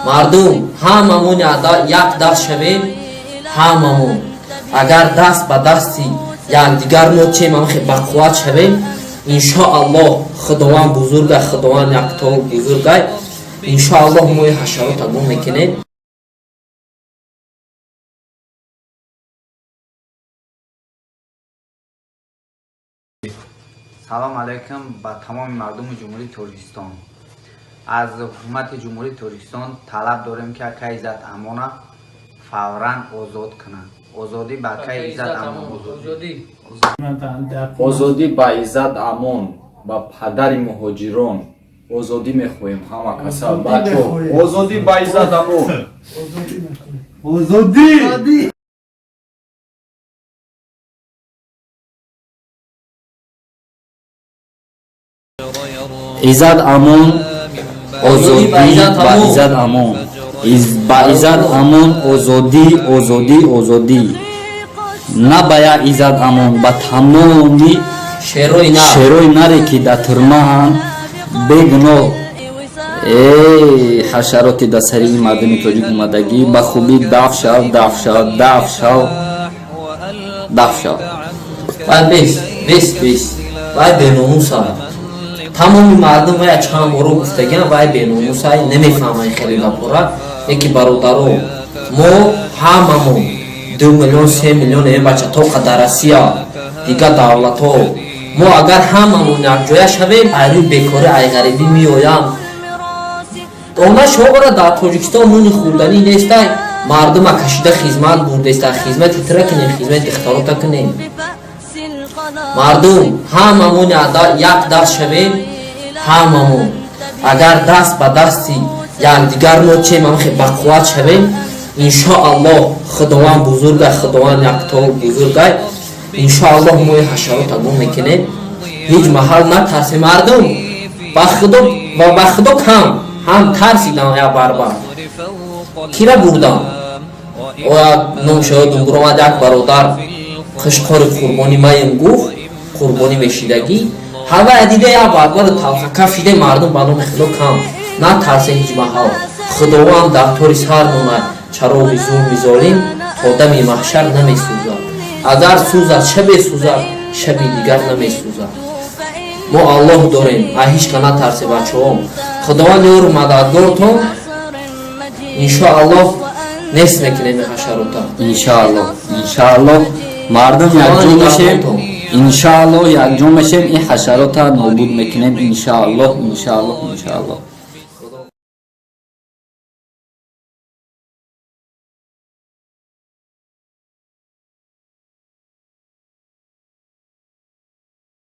мардум ҳамамун як даст шавем, ҳамамун агар даст ба дасти якдигар ночем бақувват шавем, иншоаллоҳ худованд бузургай, худованд яктол бузургай, иншоаллоҳ мои ҳашарота гум мекунем. салом алайкум ба тамоми мардуми ҷумҳурии Тоҷикистон. аз ҳукумати ҷумҳурии Тоҷикистон талаб дорем ки акай Иззат Амона фавран озод кунад. озодӣ ба акай Иззат Амон, озодӣ ба Иззат Амон, ба падари муҳоҷирон озодӣ мехоҳем. ҳама каса бачо озодӣ ба Иззат Амон, озодӣ. Иззат Амон, озодӣ ба Иззат Амон, ба Иззат Амон озодӣ, озодӣ, озодӣ. На ба як Иззат Амон, ба тамоми шерои наре ки дар тирмаанд бегуноҳ. ҳашароти дар сари ин мардуми тоҷик омадагӣ ба хубӣ дафт шав, дафт шав, дафт шав, дафт шав. вай беномуса. тамоми мардум вай чанд боро гуфтагиам, вай беномуса, намефаҳмаи хеле гапора. яки бародаро, мо ҳамамон 2 миллион 3 миллион бача то қадар Россия дигар давлатҳо, мо агар ҳамамон якҷоя шавем, айрӯ бекорӣ айғарибӣ меоям. она шобара дар Тоҷикистон нуни хӯрданӣ нестай, мардума кашида хизмат бурдестай, хизмати тира кунем, хизмати ихтирота кунем. мардум ҳамамон як даст шавем, ҳамамон агар даст ба дасти якдигар ночем бақувват шавем, иншоаллоҳ худованд бузургай, худованд яктол бузургай, иншоаллоҳ мои ҳашарота гум мекунем. ҳеҷ маҳал натарсем. мардум ба худо ҳам тарсидам. як барбар кира бурдам, номшаҳодум буромад, як бародар қишқори қурбонӣ маем гуфт, қурбонӣ вешидагӣ, ҳава дида як барбар талхака фиде. мардум ба номи худо кам натарсе ҳеҷ маҳал. худованд дар тори сар монад, чароғи зулми золим то дами маҳшар намесӯзад. агар сӯзад шабе сӯзад, шаби дигар намесӯзад. мо аллоҳ дорем, ҳеҷ ка натарсе бачаҳо. худованд ёру мададгортон. иншоаллоҳ нест мекунем ҳашарота. иншоаллоҳ мардум якҷо мешем, иншоаллоҳ якҷо мешем, ин ҳашарота нобуд мекунем. иншоаллоҳ.